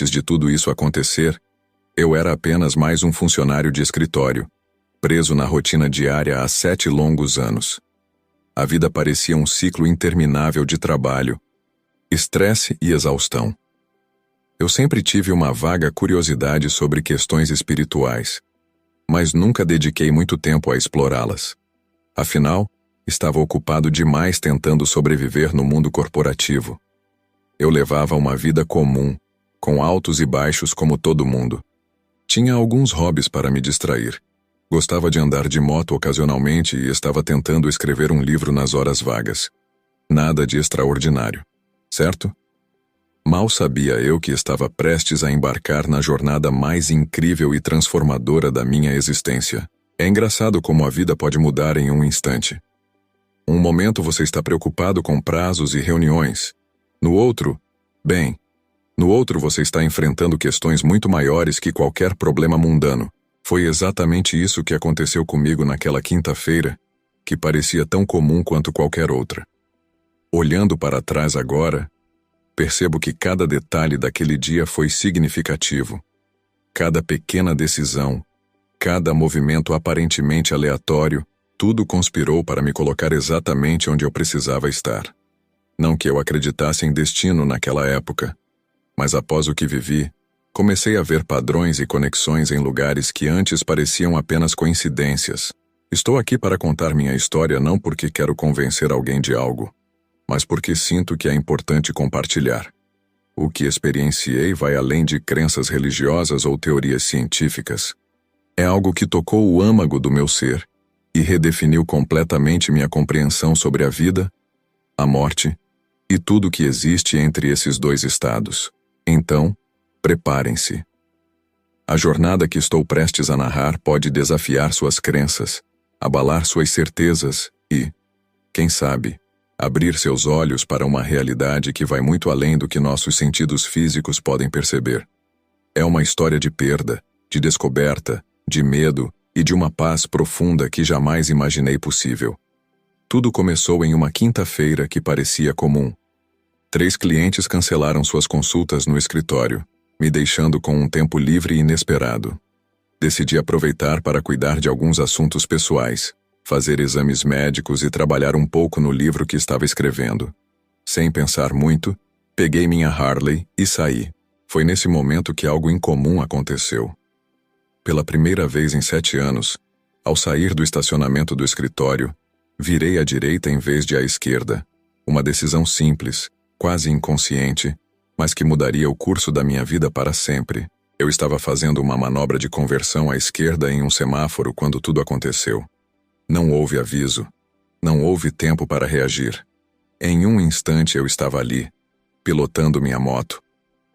Antes de tudo isso acontecer, eu era apenas mais um funcionário de escritório, preso na rotina diária há 7 longos anos. A vida parecia um ciclo interminável de trabalho, estresse e exaustão. Eu sempre tive uma vaga curiosidade sobre questões espirituais, mas nunca dediquei muito tempo a explorá-las. Afinal, estava ocupado demais tentando sobreviver no mundo corporativo. Eu levava uma vida comum, com altos e baixos como todo mundo. Tinha alguns hobbies para me distrair. Gostava de andar de moto ocasionalmente e estava tentando escrever um livro nas horas vagas. Nada de extraordinário, certo? Mal sabia eu que estava prestes a embarcar na jornada mais incrível e transformadora da minha existência. É engraçado como a vida pode mudar em um instante. Um momento você está preocupado com prazos e reuniões. No outro você está enfrentando questões muito maiores que qualquer problema mundano. Foi exatamente isso que aconteceu comigo naquela quinta-feira, que parecia tão comum quanto qualquer outra. Olhando para trás agora, percebo que cada detalhe daquele dia foi significativo. Cada pequena decisão, cada movimento aparentemente aleatório, tudo conspirou para me colocar exatamente onde eu precisava estar. Não que eu acreditasse em destino naquela época, mas após o que vivi, comecei a ver padrões e conexões em lugares que antes pareciam apenas coincidências. Estou aqui para contar minha história não porque quero convencer alguém de algo, mas porque sinto que é importante compartilhar. O que experienciei vai além de crenças religiosas ou teorias científicas. É algo que tocou o âmago do meu ser e redefiniu completamente minha compreensão sobre a vida, a morte e tudo que existe entre esses dois estados. Então, preparem-se. A jornada que estou prestes a narrar pode desafiar suas crenças, abalar suas certezas e, quem sabe, abrir seus olhos para uma realidade que vai muito além do que nossos sentidos físicos podem perceber. É uma história de perda, de descoberta, de medo e de uma paz profunda que jamais imaginei possível. Tudo começou em uma quinta-feira que parecia comum. 3 clientes cancelaram suas consultas no escritório, me deixando com um tempo livre e inesperado. Decidi aproveitar para cuidar de alguns assuntos pessoais, fazer exames médicos e trabalhar um pouco no livro que estava escrevendo. Sem pensar muito, peguei minha Harley e saí. Foi nesse momento que algo incomum aconteceu. Pela primeira vez em 7 anos, ao sair do estacionamento do escritório, virei à direita em vez de à esquerda. Uma decisão simples, quase inconsciente, mas que mudaria o curso da minha vida para sempre. Eu estava fazendo uma manobra de conversão à esquerda em um semáforo quando tudo aconteceu. Não houve aviso. Não houve tempo para reagir. Em um instante eu estava ali, pilotando minha moto,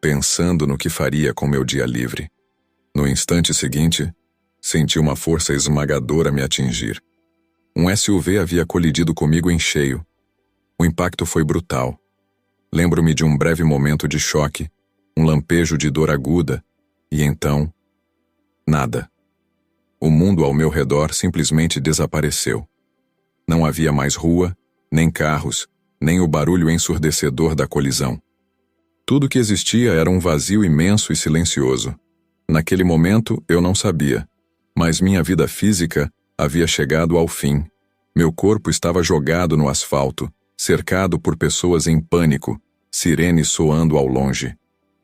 pensando no que faria com meu dia livre. No instante seguinte, senti uma força esmagadora me atingir. Um SUV havia colidido comigo em cheio. O impacto foi brutal. Lembro-me de um breve momento de choque, um lampejo de dor aguda, e então, nada. O mundo ao meu redor simplesmente desapareceu. Não havia mais rua, nem carros, nem o barulho ensurdecedor da colisão. Tudo que existia era um vazio imenso e silencioso. Naquele momento eu não sabia, mas minha vida física havia chegado ao fim. Meu corpo estava jogado no asfalto, cercado por pessoas em pânico, sirenes soando ao longe.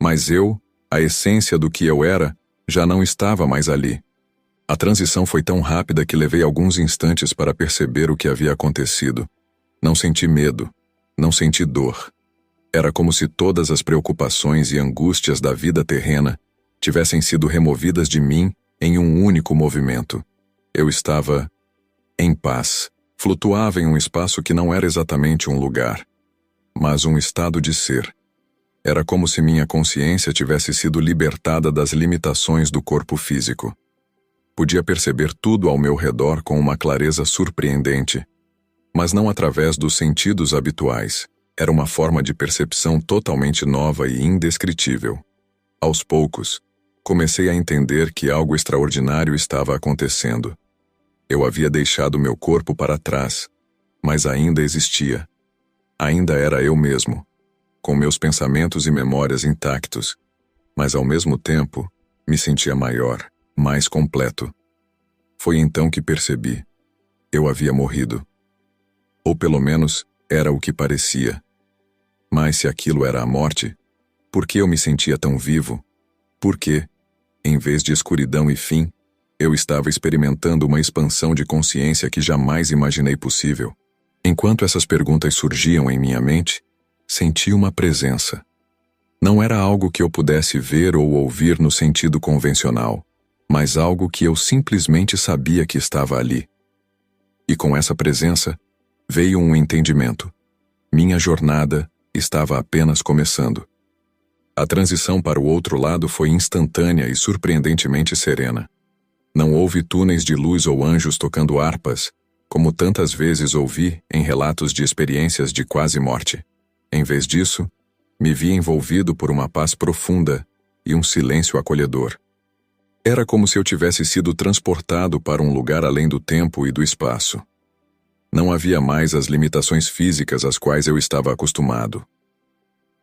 Mas eu, a essência do que eu era, já não estava mais ali. A transição foi tão rápida que levei alguns instantes para perceber o que havia acontecido. Não senti medo, não senti dor. Era como se todas as preocupações e angústias da vida terrena tivessem sido removidas de mim em um único movimento. Eu estava em paz. Flutuava em um espaço que não era exatamente um lugar, mas um estado de ser. Era como se minha consciência tivesse sido libertada das limitações do corpo físico. Podia perceber tudo ao meu redor com uma clareza surpreendente, mas não através dos sentidos habituais. Era uma forma de percepção totalmente nova e indescritível. Aos poucos, comecei a entender que algo extraordinário estava acontecendo. Eu havia deixado meu corpo para trás, mas ainda existia. Ainda era eu mesmo, com meus pensamentos e memórias intactos. mas ao mesmo tempo me sentia maior, mais completo. Foi então que percebi: eu havia morrido. Ou pelo menos era o que parecia. Mas se aquilo era a morte, por que eu me sentia tão vivo? Por que, em vez de escuridão e fim, eu estava experimentando uma expansão de consciência que jamais imaginei possível? Enquanto essas perguntas surgiam em minha mente, senti uma presença. Não era algo que eu pudesse ver ou ouvir no sentido convencional, mas algo que eu simplesmente sabia que estava ali. E com essa presença, veio um entendimento. Minha jornada estava apenas começando. A transição para o outro lado foi instantânea e surpreendentemente serena. Não houve túneis de luz ou anjos tocando harpas, como tantas vezes ouvi em relatos de experiências de quase morte. Em vez disso, me vi envolvido por uma paz profunda e um silêncio acolhedor. Era como se eu tivesse sido transportado para um lugar além do tempo e do espaço. Não havia mais as limitações físicas às quais eu estava acostumado.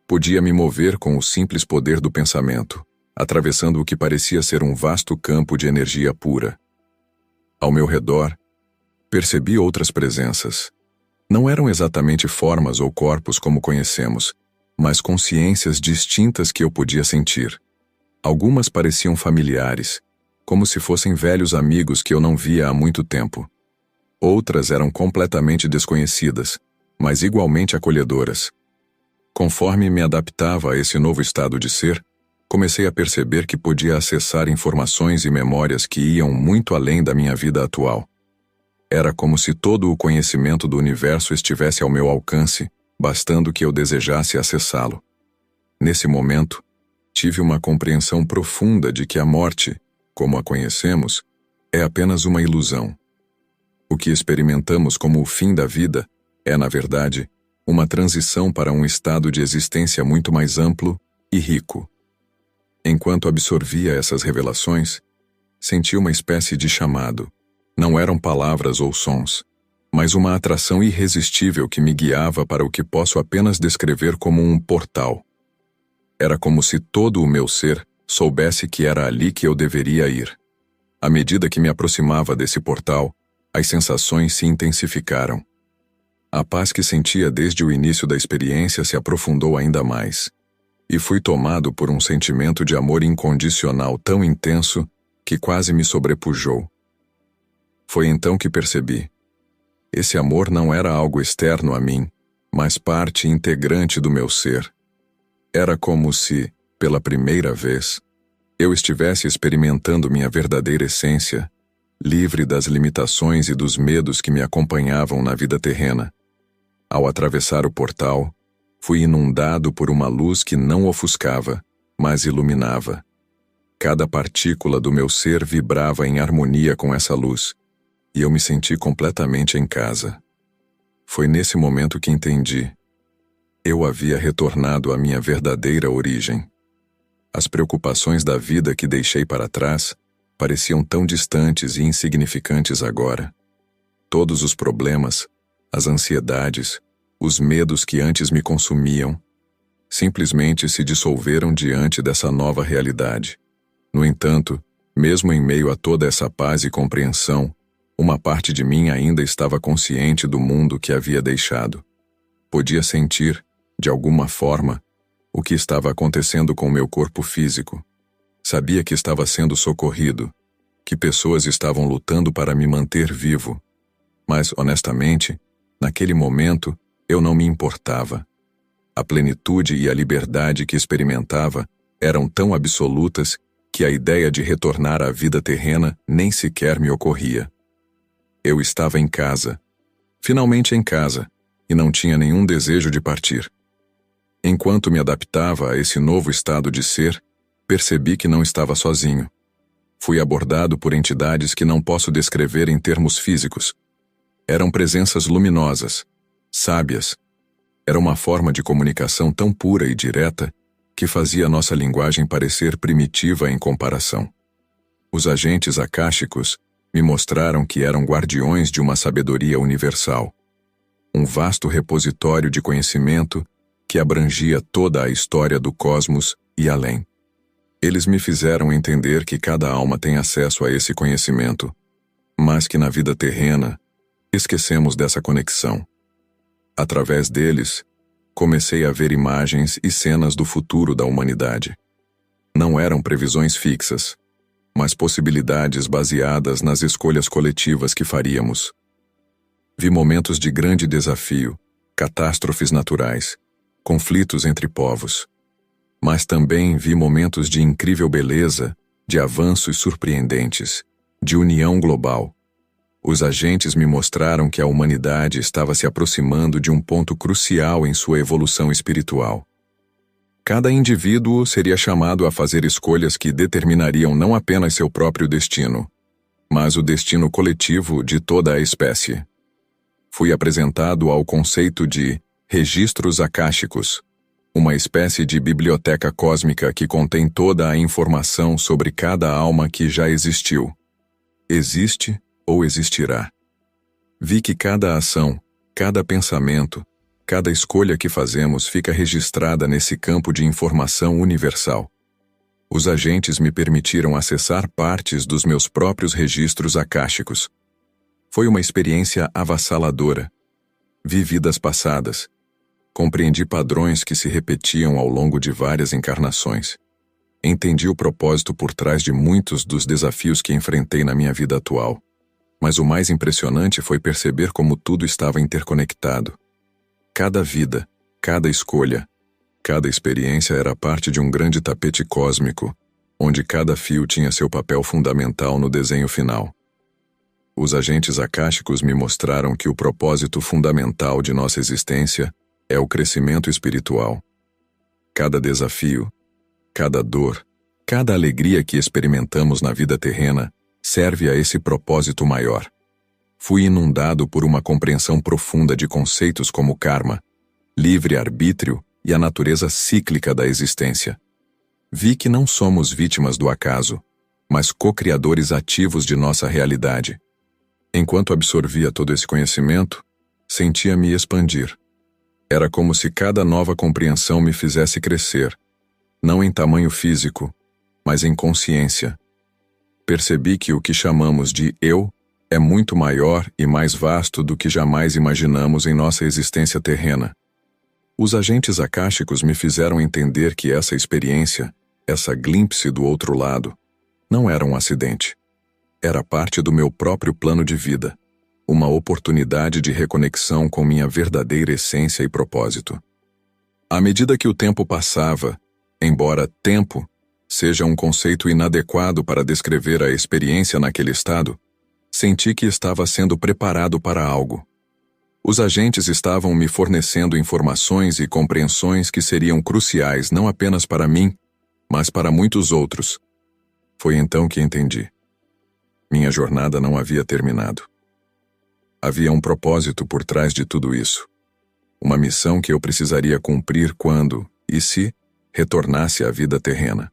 Podia me mover com o simples poder do pensamento, atravessando o que parecia ser um vasto campo de energia pura. Ao meu redor, percebi outras presenças. Não eram exatamente formas ou corpos como conhecemos, mas consciências distintas que eu podia sentir. Algumas pareciam familiares, como se fossem velhos amigos que eu não via há muito tempo. Outras eram completamente desconhecidas, mas igualmente acolhedoras. Conforme me adaptava a esse novo estado de ser, comecei a perceber que podia acessar informações e memórias que iam muito além da minha vida atual. Era como se todo o conhecimento do universo estivesse ao meu alcance, bastando que eu desejasse acessá-lo. Nesse momento, tive uma compreensão profunda de que a morte, como a conhecemos, é apenas uma ilusão. O que experimentamos como o fim da vida é, na verdade, uma transição para um estado de existência muito mais amplo e rico. Enquanto absorvia essas revelações, senti uma espécie de chamado. Não eram palavras ou sons, mas uma atração irresistível que me guiava para o que posso apenas descrever como um portal. Era como se todo o meu ser soubesse que era ali que eu deveria ir. À medida que me aproximava desse portal, as sensações se intensificaram. A paz que sentia desde o início da experiência se aprofundou ainda mais, e fui tomado por um sentimento de amor incondicional tão intenso que quase me sobrepujou. Foi então que percebi: esse amor não era algo externo a mim, mas parte integrante do meu ser. Era como se, pela primeira vez, eu estivesse experimentando minha verdadeira essência, livre das limitações e dos medos que me acompanhavam na vida terrena. Ao atravessar o portal, fui inundado por uma luz que não ofuscava, mas iluminava. Cada partícula do meu ser vibrava em harmonia com essa luz, e eu me senti completamente em casa. Foi nesse momento que entendi: eu havia retornado à minha verdadeira origem. As preocupações da vida que deixei para trás pareciam tão distantes e insignificantes agora. Todos os problemas, as ansiedades, os medos que antes me consumiam, simplesmente se dissolveram diante dessa nova realidade. No entanto, mesmo em meio a toda essa paz e compreensão, uma parte de mim ainda estava consciente do mundo que havia deixado. Podia sentir, de alguma forma, o que estava acontecendo com meu corpo físico. Sabia que estava sendo socorrido, que pessoas estavam lutando para me manter vivo. Mas, honestamente, naquele momento, eu não me importava. A plenitude e a liberdade que experimentava eram tão absolutas que a ideia de retornar à vida terrena nem sequer me ocorria. Eu estava em casa, finalmente em casa, e não tinha nenhum desejo de partir. Enquanto me adaptava a esse novo estado de ser, percebi que não estava sozinho. Fui abordado por entidades que não posso descrever em termos físicos. Eram presenças luminosas, sábias. Era uma forma de comunicação tão pura e direta que fazia nossa linguagem parecer primitiva em comparação. Os agentes akáshicos me mostraram que eram guardiões de uma sabedoria universal, um vasto repositório de conhecimento que abrangia toda a história do cosmos e além. Eles me fizeram entender que cada alma tem acesso a esse conhecimento, mas que na vida terrena, esquecemos dessa conexão. Através deles, comecei a ver imagens e cenas do futuro da humanidade. Não eram previsões fixas, mas possibilidades baseadas nas escolhas coletivas que faríamos. Vi momentos de grande desafio, catástrofes naturais, conflitos entre povos. Mas também vi momentos de incrível beleza, de avanços surpreendentes, de união global. Os agentes me mostraram que a humanidade estava se aproximando de um ponto crucial em sua evolução espiritual. Cada indivíduo seria chamado a fazer escolhas que determinariam não apenas seu próprio destino, mas o destino coletivo de toda a espécie. Fui apresentado ao conceito de registros akáshicos, uma espécie de biblioteca cósmica que contém toda a informação sobre cada alma que já existiu, existe ou existirá. Vi que cada ação, cada pensamento, cada escolha que fazemos fica registrada nesse campo de informação universal. Os agentes me permitiram acessar partes dos meus próprios registros akáshicos. Foi uma experiência avassaladora. Vi vidas passadas. Compreendi padrões que se repetiam ao longo de várias encarnações. Entendi o propósito por trás de muitos dos desafios que enfrentei na minha vida atual. Mas o mais impressionante foi perceber como tudo estava interconectado. Cada vida, cada escolha, cada experiência era parte de um grande tapete cósmico, onde cada fio tinha seu papel fundamental no desenho final. Os agentes akáshicos me mostraram que o propósito fundamental de nossa existência é o crescimento espiritual. Cada desafio, cada dor, cada alegria que experimentamos na vida terrena serve a esse propósito maior. Fui inundado por uma compreensão profunda de conceitos como karma, livre-arbítrio e a natureza cíclica da existência. Vi que não somos vítimas do acaso, mas co-criadores ativos de nossa realidade. Enquanto absorvia todo esse conhecimento, sentia-me expandir. Era como se cada nova compreensão me fizesse crescer, não em tamanho físico, mas em consciência. Percebi que o que chamamos de eu é muito maior e mais vasto do que jamais imaginamos em nossa existência terrena. Os agentes akáshicos me fizeram entender que essa experiência, essa glimpse do outro lado, não era um acidente. Era parte do meu próprio plano de vida, uma oportunidade de reconexão com minha verdadeira essência e propósito. À medida que o tempo passava, embora tempo seja um conceito inadequado para descrever a experiência naquele estado, senti que estava sendo preparado para algo. Os agentes estavam me fornecendo informações e compreensões que seriam cruciais não apenas para mim, mas para muitos outros. Foi então que entendi. Minha jornada não havia terminado. Havia um propósito por trás de tudo isso. Uma missão que eu precisaria cumprir quando, e se, retornasse à vida terrena.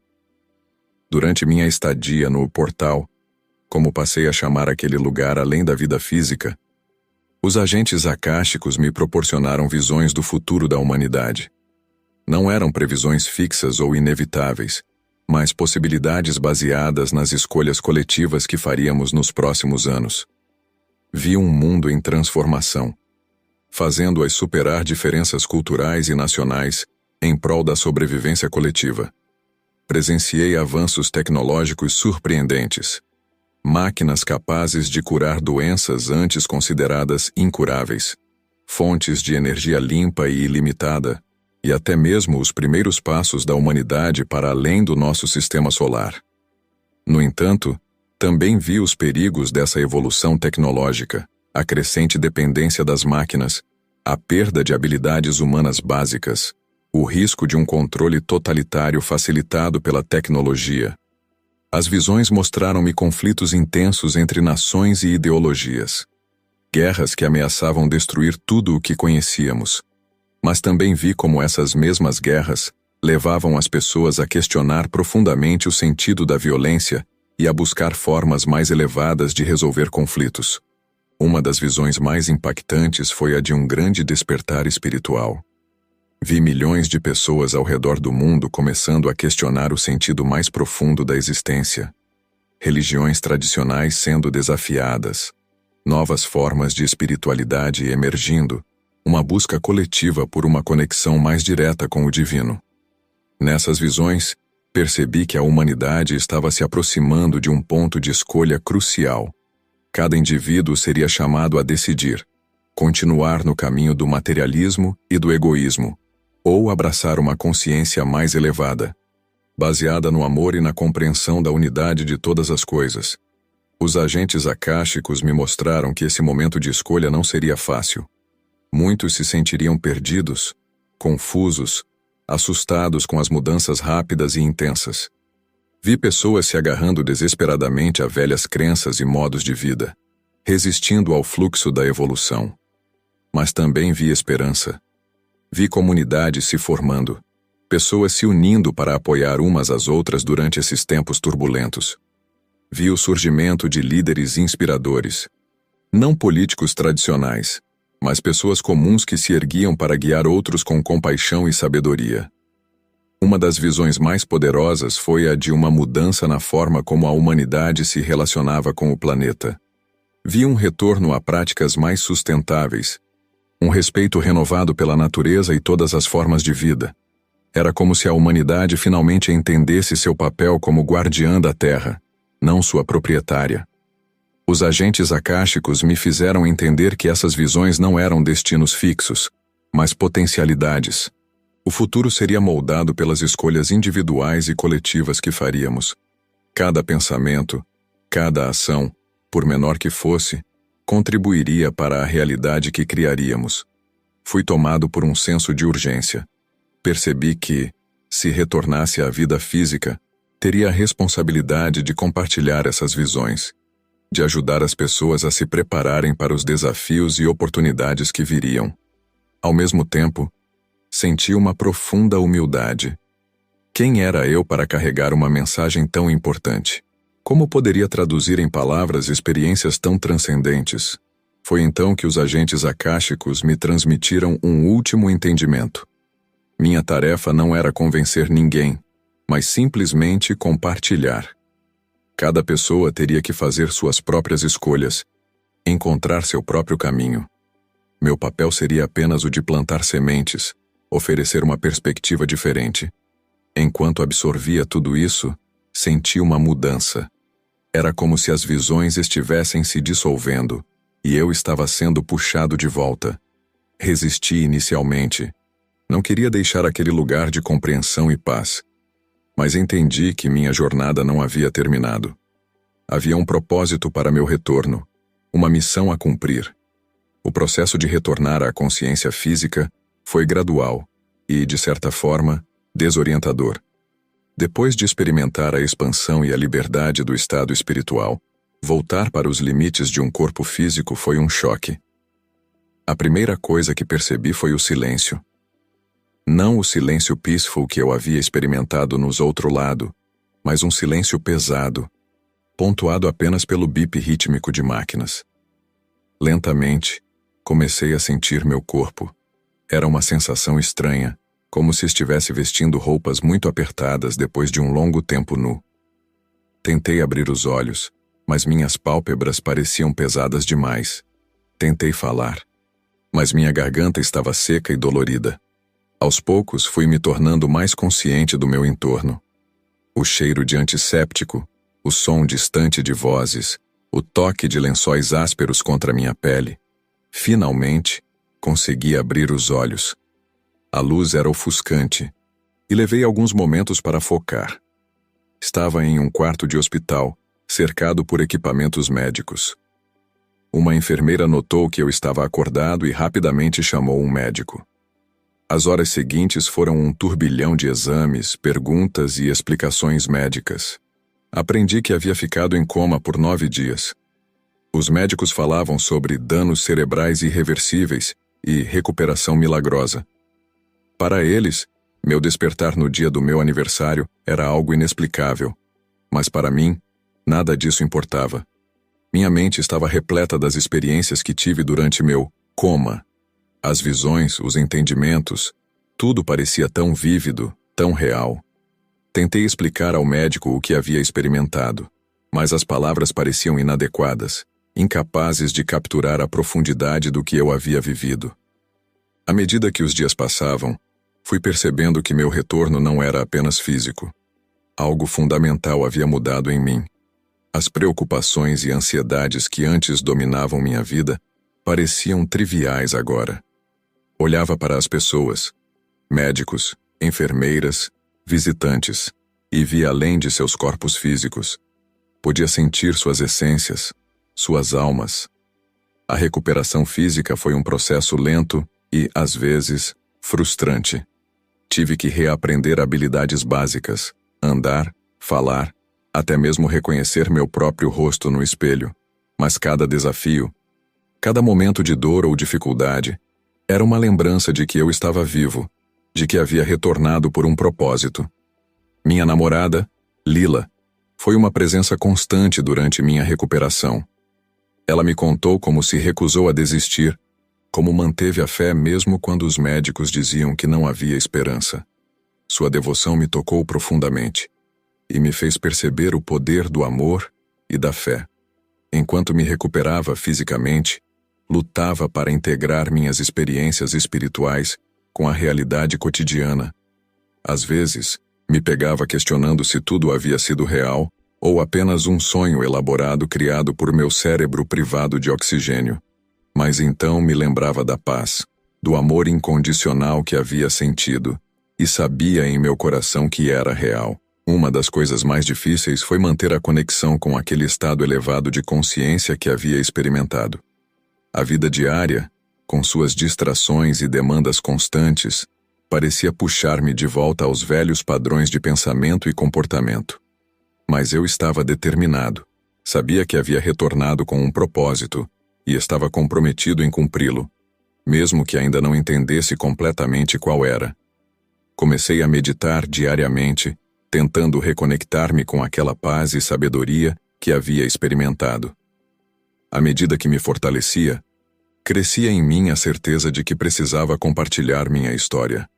Durante minha estadia no portal, como passei a chamar aquele lugar além da vida física, os agentes akáshicos me proporcionaram visões do futuro da humanidade. Não eram previsões fixas ou inevitáveis, mas possibilidades baseadas nas escolhas coletivas que faríamos nos próximos anos. Vi um mundo em transformação, fazendo-as superar diferenças culturais e nacionais em prol da sobrevivência coletiva. Presenciei avanços tecnológicos surpreendentes, máquinas capazes de curar doenças antes consideradas incuráveis, fontes de energia limpa e ilimitada, e até mesmo os primeiros passos da humanidade para além do nosso sistema solar. No entanto, também vi os perigos dessa evolução tecnológica, a crescente dependência das máquinas, a perda de habilidades humanas básicas, o risco de um controle totalitário facilitado pela tecnologia. As visões mostraram-me conflitos intensos entre nações e ideologias. Guerras que ameaçavam destruir tudo o que conhecíamos. Mas também vi como essas mesmas guerras levavam as pessoas a questionar profundamente o sentido da violência e a buscar formas mais elevadas de resolver conflitos. Uma das visões mais impactantes foi a de um grande despertar espiritual. Vi milhões de pessoas ao redor do mundo começando a questionar o sentido mais profundo da existência. Religiões tradicionais sendo desafiadas, novas formas de espiritualidade emergindo, uma busca coletiva por uma conexão mais direta com o divino. Nessas visões, percebi que a humanidade estava se aproximando de um ponto de escolha crucial. Cada indivíduo seria chamado a decidir, continuar no caminho do materialismo e do egoísmo, ou abraçar uma consciência mais elevada, baseada no amor e na compreensão da unidade de todas as coisas. Os agentes akáshicos me mostraram que esse momento de escolha não seria fácil. Muitos se sentiriam perdidos, confusos, assustados com as mudanças rápidas e intensas. Vi pessoas se agarrando desesperadamente a velhas crenças e modos de vida, resistindo ao fluxo da evolução. Mas também vi esperança. Vi comunidades se formando, pessoas se unindo para apoiar umas às outras durante esses tempos turbulentos. Vi o surgimento de líderes inspiradores, não políticos tradicionais, mas pessoas comuns que se erguiam para guiar outros com compaixão e sabedoria. Uma das visões mais poderosas foi a de uma mudança na forma como a humanidade se relacionava com o planeta. Vi um retorno a práticas mais sustentáveis, um respeito renovado pela natureza e todas as formas de vida. Era como se a humanidade finalmente entendesse seu papel como guardiã da Terra, não sua proprietária. Os agentes akáshicos me fizeram entender que essas visões não eram destinos fixos, mas potencialidades. O futuro seria moldado pelas escolhas individuais e coletivas que faríamos. Cada pensamento, cada ação, por menor que fosse, contribuiria para a realidade que criaríamos. Fui tomado por um senso de urgência. Percebi que, se retornasse à vida física, teria a responsabilidade de compartilhar essas visões, de ajudar as pessoas a se prepararem para os desafios e oportunidades que viriam. Ao mesmo tempo, senti uma profunda humildade. Quem era eu para carregar uma mensagem tão importante? Como poderia traduzir em palavras experiências tão transcendentes? Foi então que os agentes akáshicos me transmitiram um último entendimento. Minha tarefa não era convencer ninguém, mas simplesmente compartilhar. Cada pessoa teria que fazer suas próprias escolhas, encontrar seu próprio caminho. Meu papel seria apenas o de plantar sementes, oferecer uma perspectiva diferente. Enquanto absorvia tudo isso, senti uma mudança. Era como se as visões estivessem se dissolvendo, e eu estava sendo puxado de volta. Resisti inicialmente. Não queria deixar aquele lugar de compreensão e paz. Mas entendi que minha jornada não havia terminado. Havia um propósito para meu retorno, uma missão a cumprir. O processo de retornar à consciência física foi gradual e, de certa forma, desorientador. Depois de experimentar a expansão e a liberdade do estado espiritual, voltar para os limites de um corpo físico foi um choque. A primeira coisa que percebi foi o silêncio. Não o silêncio peaceful que eu havia experimentado nos outro lado, mas um silêncio pesado, pontuado apenas pelo bip rítmico de máquinas. Lentamente, comecei a sentir meu corpo. Era uma sensação estranha, como se estivesse vestindo roupas muito apertadas depois de um longo tempo nu. Tentei abrir os olhos, mas minhas pálpebras pareciam pesadas demais. Tentei falar, mas minha garganta estava seca e dolorida. Aos poucos fui me tornando mais consciente do meu entorno. O cheiro de antisséptico, o som distante de vozes, o toque de lençóis ásperos contra minha pele. Finalmente, consegui abrir os olhos. A luz era ofuscante, e levei alguns momentos para focar. Estava em um quarto de hospital, cercado por equipamentos médicos. Uma enfermeira notou que eu estava acordado e rapidamente chamou um médico. As horas seguintes foram um turbilhão de exames, perguntas e explicações médicas. Aprendi que havia ficado em coma por 9 dias. Os médicos falavam sobre danos cerebrais irreversíveis e recuperação milagrosa. Para eles, meu despertar no dia do meu aniversário era algo inexplicável. Mas para mim, nada disso importava. Minha mente estava repleta das experiências que tive durante meu coma. As visões, os entendimentos, Tudo parecia tão vívido, tão real. Tentei explicar ao médico o que havia experimentado, mas as palavras pareciam inadequadas, incapazes de capturar a profundidade do que eu havia vivido. À medida que os dias passavam, fui percebendo que meu retorno não era apenas físico. Algo fundamental havia mudado em mim. As preocupações e ansiedades que antes dominavam minha vida pareciam triviais agora. Olhava para as pessoas, médicos, enfermeiras, visitantes, e via além de seus corpos físicos. Podia sentir suas essências, suas almas. A recuperação física foi um processo lento e, às vezes, frustrante. Tive que reaprender habilidades básicas, andar, falar, até mesmo reconhecer meu próprio rosto no espelho. Mas cada desafio, cada momento de dor ou dificuldade, era uma lembrança de que eu estava vivo, de que havia retornado por um propósito. Minha namorada, Lila, foi uma presença constante durante minha recuperação. Ela me contou como se recusou a desistir, como manteve a fé mesmo quando os médicos diziam que não havia esperança. Sua devoção me tocou profundamente e me fez perceber o poder do amor e da fé. Enquanto me recuperava fisicamente, lutava para integrar minhas experiências espirituais com a realidade cotidiana. Às vezes, me pegava questionando se tudo havia sido real ou apenas um sonho elaborado criado por meu cérebro privado de oxigênio. Mas então me lembrava da paz, do amor incondicional que havia sentido, e sabia em meu coração que era real. Uma das coisas mais difíceis foi manter a conexão com aquele estado elevado de consciência que havia experimentado. A vida diária, com suas distrações e demandas constantes, parecia puxar-me de volta aos velhos padrões de pensamento e comportamento. Mas eu estava determinado. Sabia que havia retornado com um propósito e estava comprometido em cumpri-lo, mesmo que ainda não entendesse completamente qual era. Comecei a meditar diariamente, tentando reconectar-me com aquela paz e sabedoria que havia experimentado. À medida que me fortalecia, crescia em mim a certeza de que precisava compartilhar minha história.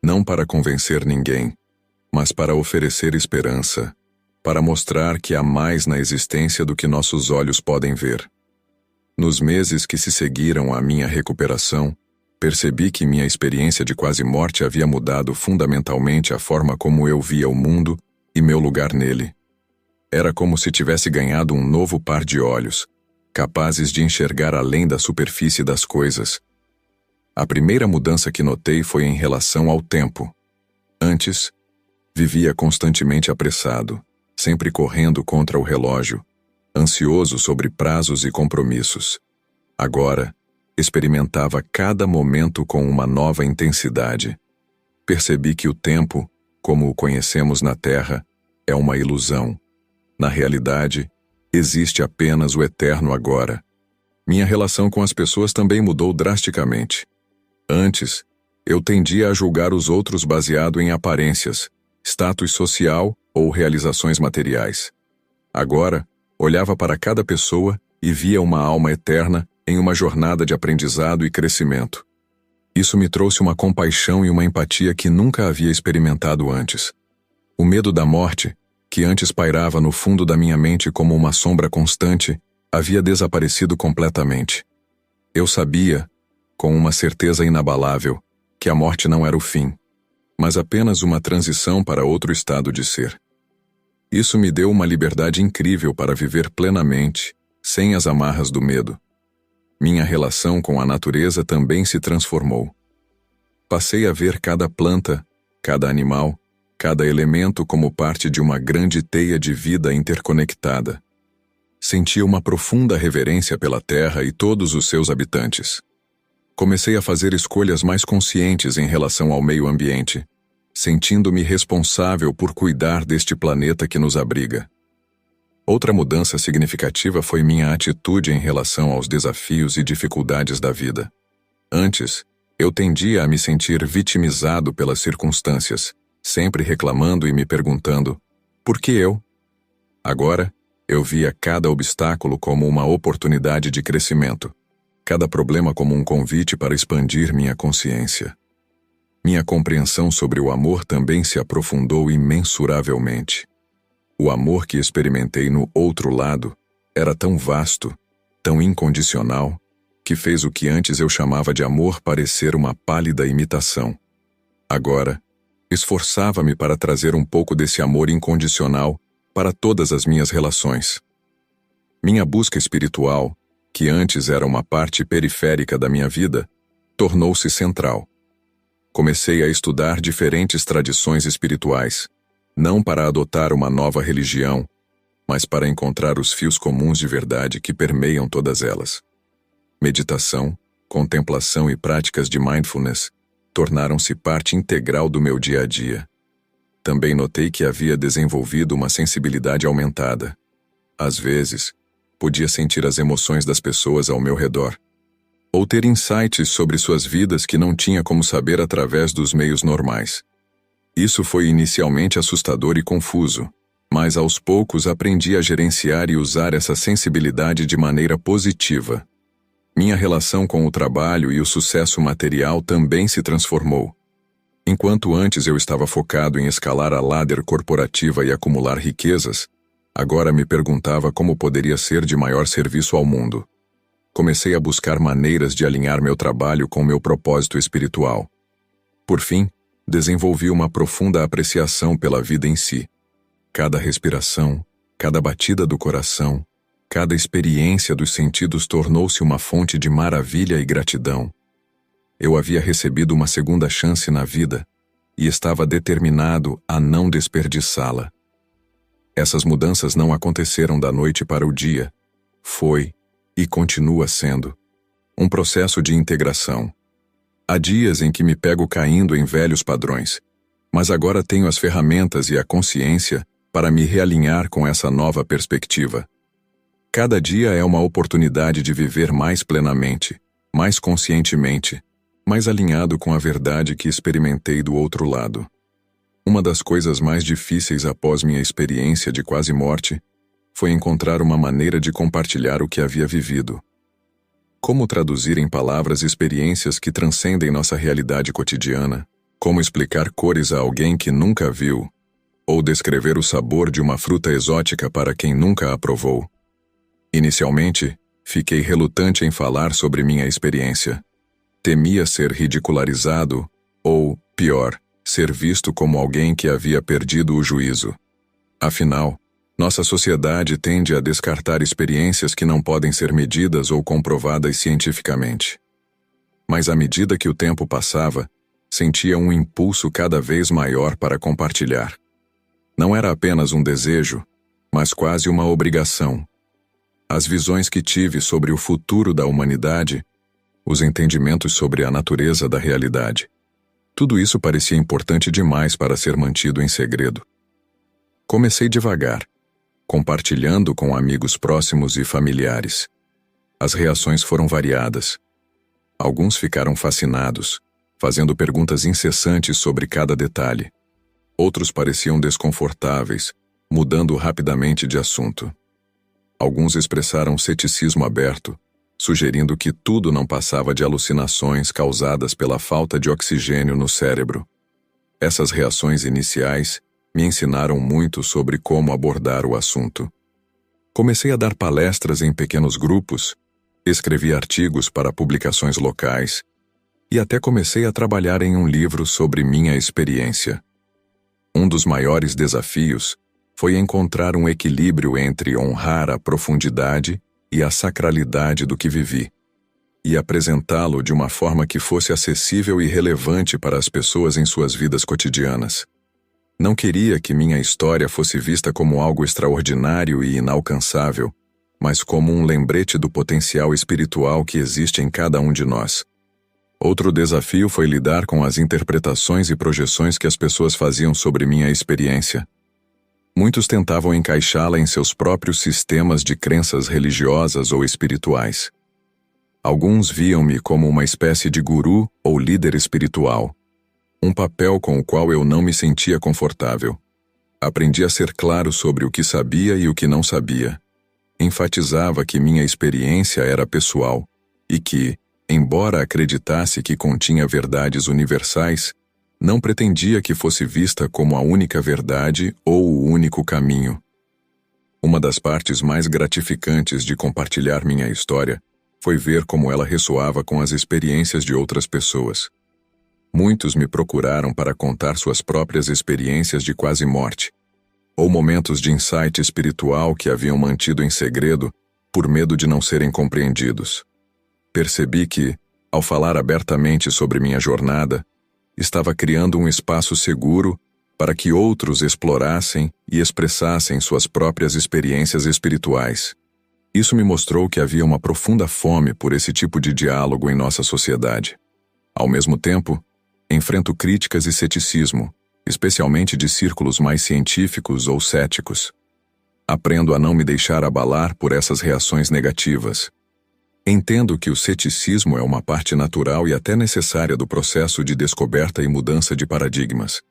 Não para convencer ninguém, mas para oferecer esperança, para mostrar que há mais na existência do que nossos olhos podem ver. Nos meses que se seguiram à minha recuperação, percebi que minha experiência de quase morte havia mudado fundamentalmente a forma como eu via o mundo e meu lugar nele. Era como se tivesse ganhado um novo par de olhos, capazes de enxergar além da superfície das coisas. A primeira mudança que notei foi em relação ao tempo. Antes, vivia constantemente apressado, sempre correndo contra o relógio, ansioso sobre prazos e compromissos. Agora, experimentava cada momento com uma nova intensidade. Percebi que o tempo, como o conhecemos na Terra, é uma ilusão. Na realidade, existe apenas o eterno agora. Minha relação com as pessoas também mudou drasticamente. Antes, eu tendia a julgar os outros baseado em aparências, status social ou realizações materiais. Agora, olhava para cada pessoa e via uma alma eterna em uma jornada de aprendizado e crescimento. Isso me trouxe uma compaixão e uma empatia que nunca havia experimentado antes. O medo da morte, que antes pairava no fundo da minha mente como uma sombra constante, havia desaparecido completamente. Eu sabia, com uma certeza inabalável, que a morte não era o fim, mas apenas uma transição para outro estado de ser. Isso me deu uma liberdade incrível para viver plenamente, sem as amarras do medo. Minha relação com a natureza também se transformou. Passei a ver cada planta, cada animal, cada elemento como parte de uma grande teia de vida interconectada. Sentia uma profunda reverência pela terra e todos os seus habitantes. Comecei a fazer escolhas mais conscientes em relação ao meio ambiente, sentindo-me responsável por cuidar deste planeta que nos abriga. Outra mudança significativa foi minha atitude em relação aos desafios e dificuldades da vida. Antes, eu tendia a me sentir vitimizado pelas circunstâncias, sempre reclamando e me perguntando, por que eu? Agora, eu via cada obstáculo como uma oportunidade de crescimento, cada problema como um convite para expandir minha consciência. Minha compreensão sobre o amor também se aprofundou imensuravelmente. O amor que experimentei no outro lado era tão vasto, tão incondicional, que fez o que antes eu chamava de amor parecer uma pálida imitação. Agora, esforçava-me para trazer um pouco desse amor incondicional para todas as minhas relações. Minha busca espiritual, que antes era uma parte periférica da minha vida, tornou-se central. Comecei a estudar diferentes tradições espirituais, não para adotar uma nova religião, mas para encontrar os fios comuns de verdade que permeiam todas elas. Meditação, contemplação e práticas de mindfulness tornaram-se parte integral do meu dia a dia. Também notei que havia desenvolvido uma sensibilidade aumentada. Às vezes, podia sentir as emoções das pessoas ao meu redor, ou ter insights sobre suas vidas que não tinha como saber através dos meios normais. Isso foi inicialmente assustador e confuso, mas aos poucos aprendi a gerenciar e usar essa sensibilidade de maneira positiva. Minha relação com o trabalho e o sucesso material também se transformou. Enquanto antes eu estava focado em escalar a ladder corporativa e acumular riquezas, agora me perguntava como poderia ser de maior serviço ao mundo. Comecei a buscar maneiras de alinhar meu trabalho com meu propósito espiritual. Por fim, desenvolvi uma profunda apreciação pela vida em si. Cada respiração, cada batida do coração, cada experiência dos sentidos tornou-se uma fonte de maravilha e gratidão. Eu havia recebido uma segunda chance na vida e estava determinado a não desperdiçá-la. Essas mudanças não aconteceram da noite para o dia. Foi, e continua sendo, um processo de integração. Há dias em que me pego caindo em velhos padrões, mas agora tenho as ferramentas e a consciência para me realinhar com essa nova perspectiva. Cada dia é uma oportunidade de viver mais plenamente, mais conscientemente, mais alinhado com a verdade que experimentei do outro lado. Uma das coisas mais difíceis após minha experiência de quase morte foi encontrar uma maneira de compartilhar o que havia vivido. Como traduzir em palavras experiências que transcendem nossa realidade cotidiana? Como explicar cores a alguém que nunca viu? Ou descrever o sabor de uma fruta exótica para quem nunca a provou? Inicialmente, fiquei relutante em falar sobre minha experiência. Temia ser ridicularizado ou, pior, ser visto como alguém que havia perdido o juízo. Afinal, nossa sociedade tende a descartar experiências que não podem ser medidas ou comprovadas cientificamente. Mas à medida que o tempo passava, sentia um impulso cada vez maior para compartilhar. Não era apenas um desejo, mas quase uma obrigação. As visões que tive sobre o futuro da humanidade, os entendimentos sobre a natureza da realidade. Tudo isso parecia importante demais para ser mantido em segredo. Comecei devagar, compartilhando com amigos próximos e familiares. As reações foram variadas. Alguns ficaram fascinados, fazendo perguntas incessantes sobre cada detalhe. Outros pareciam desconfortáveis, mudando rapidamente de assunto. Alguns expressaram ceticismo aberto, sugerindo que tudo não passava de alucinações causadas pela falta de oxigênio no cérebro. Essas reações iniciais me ensinaram muito sobre como abordar o assunto. Comecei a dar palestras em pequenos grupos, escrevi artigos para publicações locais e até comecei a trabalhar em um livro sobre minha experiência. Um dos maiores desafios foi encontrar um equilíbrio entre honrar a profundidade e a sacralidade do que vivi, e apresentá-lo de uma forma que fosse acessível e relevante para as pessoas em suas vidas cotidianas. Não queria que minha história fosse vista como algo extraordinário e inalcançável, mas como um lembrete do potencial espiritual que existe em cada um de nós. Outro desafio foi lidar com as interpretações e projeções que as pessoas faziam sobre minha experiência. Muitos tentavam encaixá-la em seus próprios sistemas de crenças religiosas ou espirituais. Alguns viam-me como uma espécie de guru ou líder espiritual, um papel com o qual eu não me sentia confortável. Aprendi a ser claro sobre o que sabia e o que não sabia. Enfatizava que minha experiência era pessoal e que, embora acreditasse que continha verdades universais, Não pretendia que fosse vista como a única verdade ou o único caminho. Uma das partes mais gratificantes de compartilhar minha história foi ver como ela ressoava com as experiências de outras pessoas. Muitos me procuraram para contar suas próprias experiências de quase morte, ou momentos de insight espiritual que haviam mantido em segredo por medo de não serem compreendidos. Percebi que, ao falar abertamente sobre minha jornada, estava criando um espaço seguro para que outros explorassem e expressassem suas próprias experiências espirituais. Isso me mostrou que havia uma profunda fome por esse tipo de diálogo em nossa sociedade. Ao mesmo tempo, enfrento críticas e ceticismo, especialmente de círculos mais científicos ou céticos. Aprendo a não me deixar abalar por essas reações negativas. Entendo que o ceticismo é uma parte natural e até necessária do processo de descoberta e mudança de paradigmas.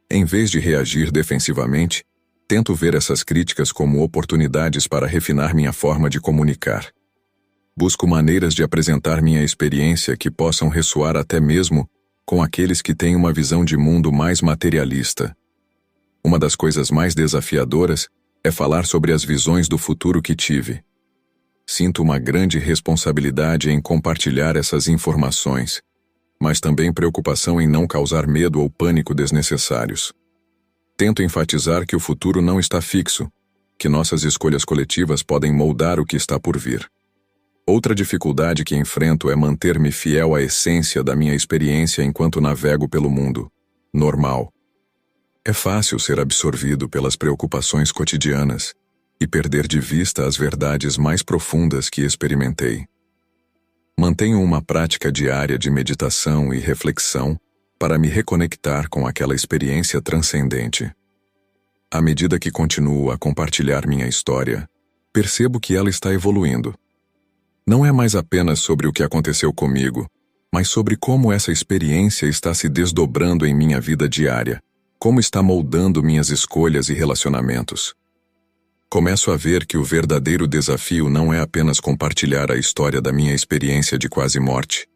Em vez de reagir defensivamente, tento ver essas críticas como oportunidades para refinar minha forma de comunicar. Busco maneiras de apresentar minha experiência que possam ressoar até mesmo com aqueles que têm uma visão de mundo mais materialista. Uma das coisas mais desafiadoras é falar sobre as visões do futuro que tive. Sinto uma grande responsabilidade em compartilhar essas informações, mas também preocupação em não causar medo ou pânico desnecessários. Tento enfatizar que o futuro não está fixo, que nossas escolhas coletivas podem moldar o que está por vir. Outra dificuldade que enfrento é manter-me fiel à essência da minha experiência enquanto navego pelo mundo normal. É fácil ser absorvido pelas preocupações cotidianas e perder de vista as verdades mais profundas que experimentei. Mantenho uma prática diária de meditação e reflexão para me reconectar com aquela experiência transcendente. À medida que continuo a compartilhar minha história, percebo que ela está evoluindo. Não é mais apenas sobre o que aconteceu comigo, mas sobre como essa experiência está se desdobrando em minha vida diária, como está moldando minhas escolhas e relacionamentos. Começo a ver que o verdadeiro desafio não é apenas compartilhar a história da minha experiência de quase morte,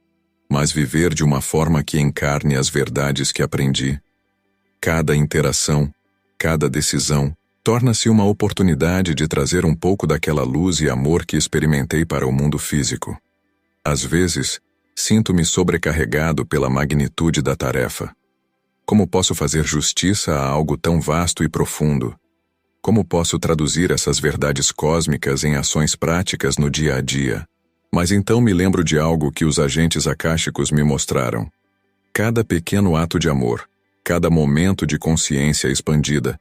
mas viver de uma forma que encarne as verdades que aprendi. Cada interação, cada decisão, torna-se uma oportunidade de trazer um pouco daquela luz e amor que experimentei para o mundo físico. Às vezes, sinto-me sobrecarregado pela magnitude da tarefa. Como posso fazer justiça a algo tão vasto e profundo? Como posso traduzir essas verdades cósmicas em ações práticas no dia a dia? Mas então me lembro de algo que os agentes akáshicos me mostraram. Cada pequeno ato de amor, cada momento de consciência expandida,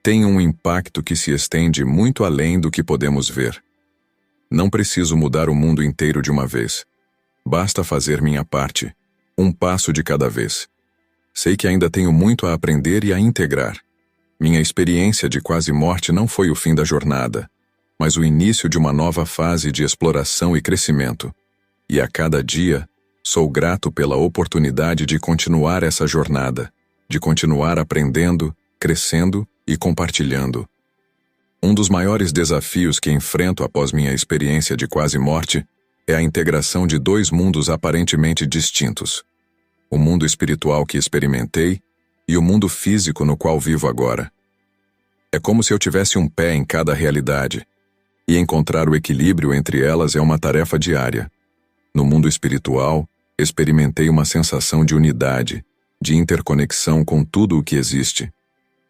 tem um impacto que se estende muito além do que podemos ver. Não preciso mudar o mundo inteiro de uma vez. Basta fazer minha parte, um passo de cada vez. Sei que ainda tenho muito a aprender e a integrar. Minha experiência de quase morte não foi o fim da jornada, mas o início de uma nova fase de exploração e crescimento. E a cada dia, sou grato pela oportunidade de continuar essa jornada, de continuar aprendendo, crescendo e compartilhando. Um dos maiores desafios que enfrento após minha experiência de quase morte é a integração de dois mundos aparentemente distintos: o mundo espiritual que experimentei e o mundo físico no qual vivo agora. É como se eu tivesse um pé em cada realidade, e encontrar o equilíbrio entre elas é uma tarefa diária. No mundo espiritual, experimentei uma sensação de unidade, de interconexão com tudo o que existe.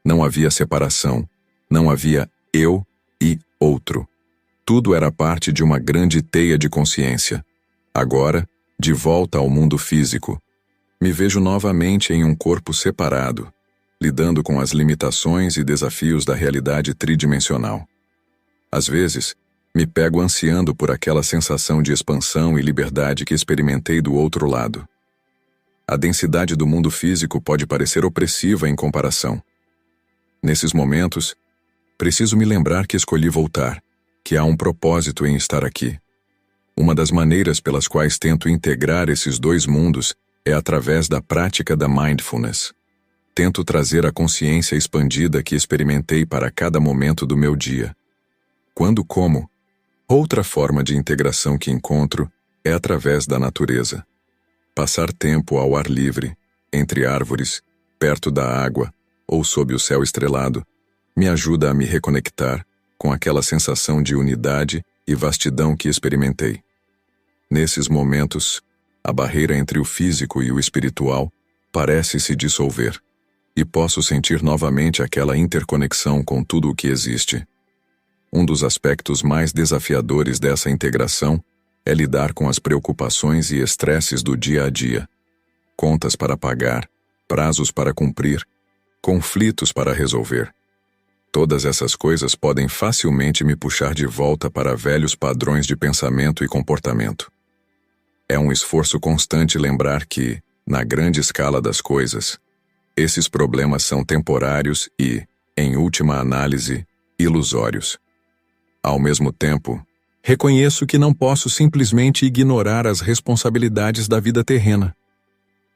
Não havia separação, não havia eu e outro. Tudo era parte de uma grande teia de consciência. Agora, de volta ao mundo físico, me vejo novamente em um corpo separado, lidando com as limitações e desafios da realidade tridimensional. Às vezes, me pego ansiando por aquela sensação de expansão e liberdade que experimentei do outro lado. A densidade do mundo físico pode parecer opressiva em comparação. Nesses momentos, preciso me lembrar que escolhi voltar, que há um propósito em estar aqui. Uma das maneiras pelas quais tento integrar esses dois mundos é através da prática da mindfulness. Tento trazer a consciência expandida que experimentei para cada momento do meu dia. Quando como, outra forma de integração que encontro é através da natureza. Passar tempo ao ar livre, entre árvores, perto da água ou sob o céu estrelado, me ajuda a me reconectar com aquela sensação de unidade e vastidão que experimentei. Nesses momentos, a barreira entre o físico e o espiritual parece se dissolver, e posso sentir novamente aquela interconexão com tudo o que existe. Um dos aspectos mais desafiadores dessa integração é lidar com as preocupações e estresses do dia a dia. Contas para pagar, prazos para cumprir, conflitos para resolver. Todas essas coisas podem facilmente me puxar de volta para velhos padrões de pensamento e comportamento. É um esforço constante lembrar que, na grande escala das coisas, esses problemas são temporários e, em última análise, ilusórios. Ao mesmo tempo, reconheço que não posso simplesmente ignorar as responsabilidades da vida terrena.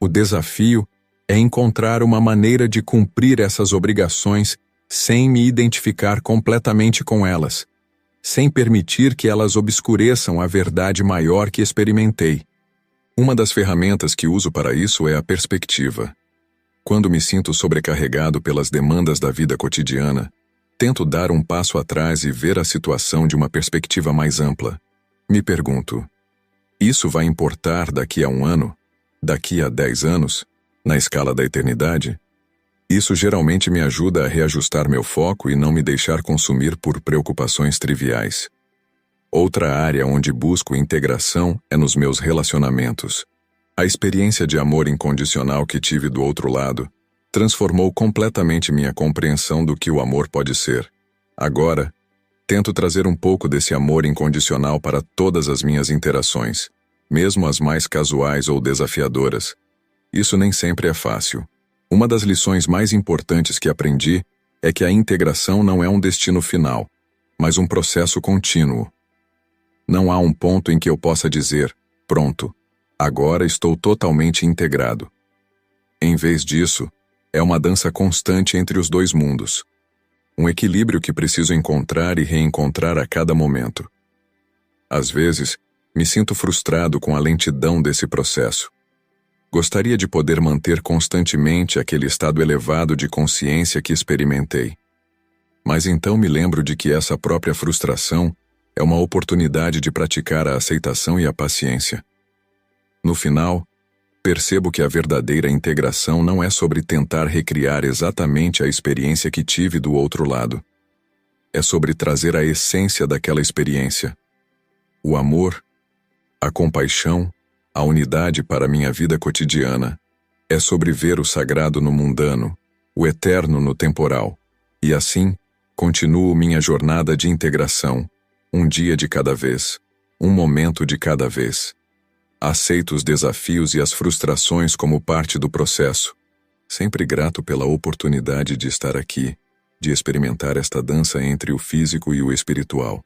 O desafio é encontrar uma maneira de cumprir essas obrigações sem me identificar completamente com elas, sem permitir que elas obscureçam a verdade maior que experimentei. Uma das ferramentas que uso para isso é a perspectiva. Quando me sinto sobrecarregado pelas demandas da vida cotidiana, tento dar um passo atrás e ver a situação de uma perspectiva mais ampla. Me pergunto, isso vai importar daqui a 1 ano? Daqui a 10 anos? Na escala da eternidade? Isso geralmente me ajuda a reajustar meu foco e não me deixar consumir por preocupações triviais. Outra área onde busco integração é nos meus relacionamentos. A experiência de amor incondicional que tive do outro lado transformou completamente minha compreensão do que o amor pode ser. Agora, tento trazer um pouco desse amor incondicional para todas as minhas interações, mesmo as mais casuais ou desafiadoras. Isso nem sempre é fácil. Uma das lições mais importantes que aprendi é que a integração não é um destino final, mas um processo contínuo. Não há um ponto em que eu possa dizer, pronto, agora estou totalmente integrado. Em vez disso, é uma dança constante entre os dois mundos. Um equilíbrio que preciso encontrar e reencontrar a cada momento. Às vezes, me sinto frustrado com a lentidão desse processo. Gostaria de poder manter constantemente aquele estado elevado de consciência que experimentei. Mas então me lembro de que essa própria frustração é uma oportunidade de praticar a aceitação e a paciência. No final, percebo que a verdadeira integração não é sobre tentar recriar exatamente a experiência que tive do outro lado. É sobre trazer a essência daquela experiência. O amor, a compaixão, a unidade para minha vida cotidiana. É sobre ver o sagrado no mundano, o eterno no temporal. E assim, continuo minha jornada de integração, um dia de cada vez, um momento de cada vez. Aceito os desafios e as frustrações como parte do processo, sempre grato pela oportunidade de estar aqui, de experimentar esta dança entre o físico e o espiritual.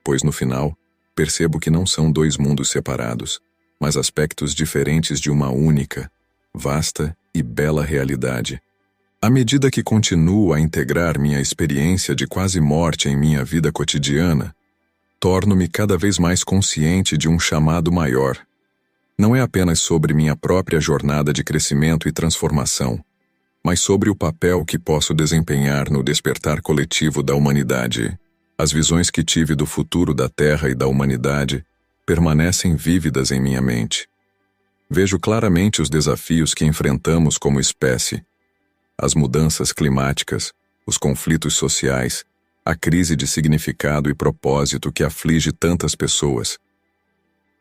Pois no final, percebo que não são dois mundos separados, mas aspectos diferentes de uma única, vasta e bela realidade. À medida que continuo a integrar minha experiência de quase morte em minha vida cotidiana, torno-me cada vez mais consciente de um chamado maior. Não é apenas sobre minha própria jornada de crescimento e transformação, mas sobre o papel que posso desempenhar no despertar coletivo da humanidade. As visões que tive do futuro da Terra e da humanidade permanecem vívidas em minha mente. Vejo claramente os desafios que enfrentamos como espécie, as mudanças climáticas, os conflitos sociais, a crise de significado e propósito que aflige tantas pessoas.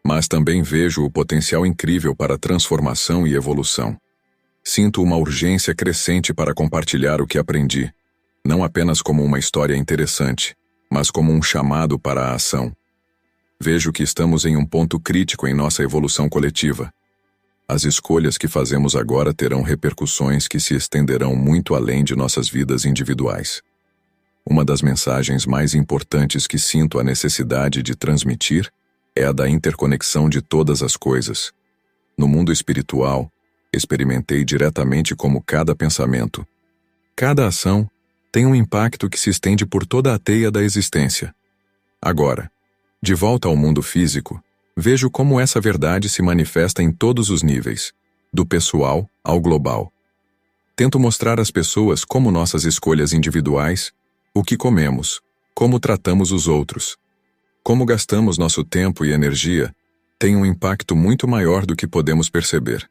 Mas também vejo o potencial incrível para transformação e evolução. Sinto uma urgência crescente para compartilhar o que aprendi, não apenas como uma história interessante, mas como um chamado para a ação. Vejo que estamos em um ponto crítico em nossa evolução coletiva. As escolhas que fazemos agora terão repercussões que se estenderão muito além de nossas vidas individuais. Uma das mensagens mais importantes que sinto a necessidade de transmitir é a da interconexão de todas as coisas. No mundo espiritual, experimentei diretamente como cada pensamento, cada ação, tem um impacto que se estende por toda a teia da existência. Agora, de volta ao mundo físico, vejo como essa verdade se manifesta em todos os níveis. do pessoal ao global. Tento mostrar às pessoas como nossas escolhas individuais, o que comemos, como tratamos os outros, como gastamos nosso tempo e energia, tem um impacto muito maior do que podemos perceber.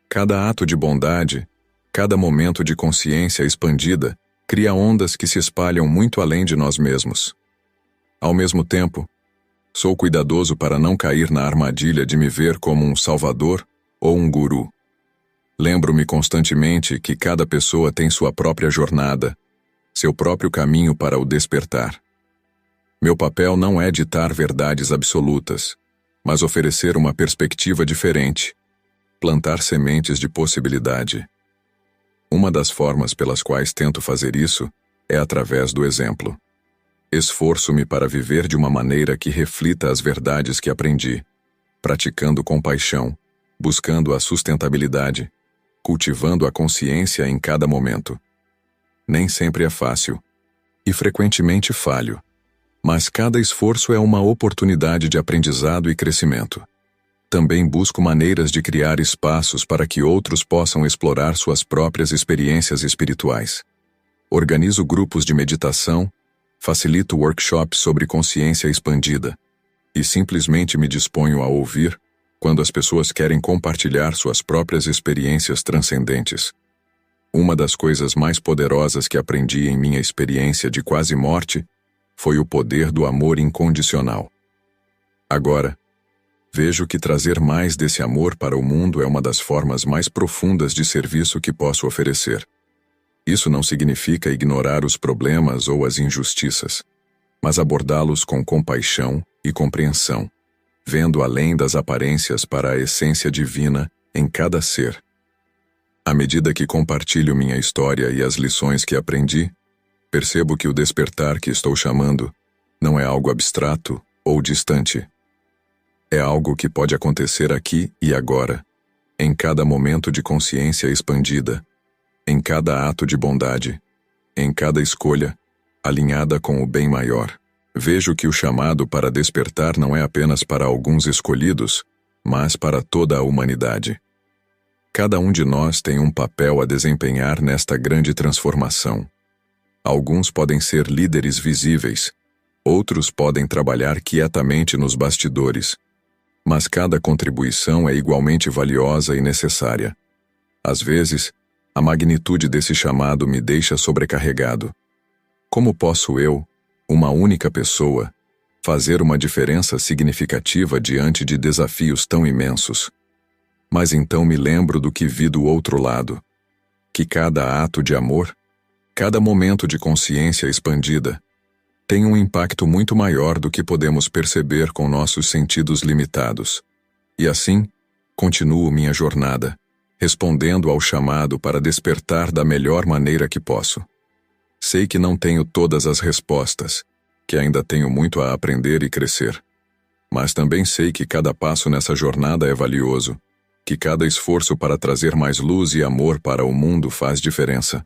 Cada ato de bondade, cada momento de consciência expandida, cria ondas que se espalham muito além de nós mesmos. Ao mesmo tempo, sou cuidadoso para não cair na armadilha de me ver como um salvador ou um guru. Lembro-me constantemente que cada pessoa tem sua própria jornada, seu próprio caminho para o despertar. Meu papel não é ditar verdades absolutas, mas oferecer uma perspectiva diferente, plantar sementes de possibilidade. Uma das formas pelas quais tento fazer isso é através do exemplo. Esforço-me para viver de uma maneira que reflita as verdades que aprendi, praticando compaixão, buscando a sustentabilidade, cultivando a consciência em cada momento. Nem sempre é fácil, e frequentemente falho, mas cada esforço é uma oportunidade de aprendizado e crescimento. Também busco maneiras de criar espaços para que outros possam explorar suas próprias experiências espirituais. Organizo grupos de meditação, facilito workshops sobre consciência expandida e simplesmente me disponho a ouvir quando as pessoas querem compartilhar suas próprias experiências transcendentes. Uma das coisas mais poderosas que aprendi em minha experiência de quase morte foi o poder do amor incondicional. Agora, vejo que trazer mais desse amor para o mundo é uma das formas mais profundas de serviço que posso oferecer. Isso não significa ignorar os problemas ou as injustiças, mas abordá-los com compaixão e compreensão, vendo além das aparências para a essência divina em cada ser. À medida que compartilho minha história e as lições que aprendi, percebo que o despertar que estou chamando não é algo abstrato ou distante. É algo que pode acontecer aqui e agora, em cada momento de consciência expandida, em cada ato de bondade, em cada escolha, alinhada com o bem maior. Vejo que o chamado para despertar não é apenas para alguns escolhidos, mas para toda a humanidade. Cada um de nós tem um papel a desempenhar nesta grande transformação. Alguns podem ser líderes visíveis, outros podem trabalhar quietamente nos bastidores, mas cada contribuição é igualmente valiosa e necessária. Às vezes, a magnitude desse chamado me deixa sobrecarregado. Como posso eu, uma única pessoa, fazer uma diferença significativa diante de desafios tão imensos? Mas então me lembro do que vi do outro lado, que cada ato de amor, cada momento de consciência expandida, tem um impacto muito maior do que podemos perceber com nossos sentidos limitados. E assim, continuo minha jornada, respondendo ao chamado para despertar da melhor maneira que posso. Sei que não tenho todas as respostas, que ainda tenho muito a aprender e crescer. Mas também sei que cada passo nessa jornada é valioso, que cada esforço para trazer mais luz e amor para o mundo faz diferença.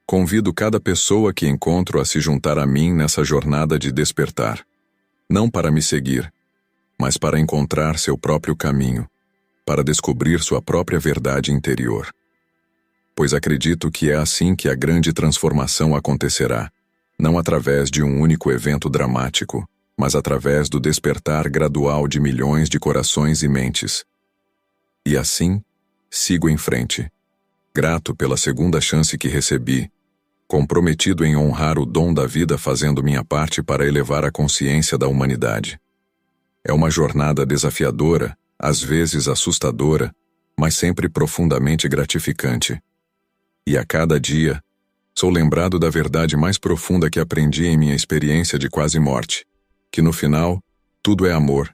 Convido cada pessoa que encontro a se juntar a mim nessa jornada de despertar. Não para me seguir, mas para encontrar seu próprio caminho, para descobrir sua própria verdade interior. Pois acredito que é assim que a grande transformação acontecerá, não através de um único evento dramático, mas através do despertar gradual de milhões de corações e mentes. E assim, sigo em frente, grato pela segunda chance que recebi, comprometido em honrar o dom da vida fazendo minha parte para elevar a consciência da humanidade. É uma jornada desafiadora, às vezes assustadora, mas sempre profundamente gratificante. E a cada dia, sou lembrado da verdade mais profunda que aprendi em minha experiência de quase morte, que no final, tudo é amor,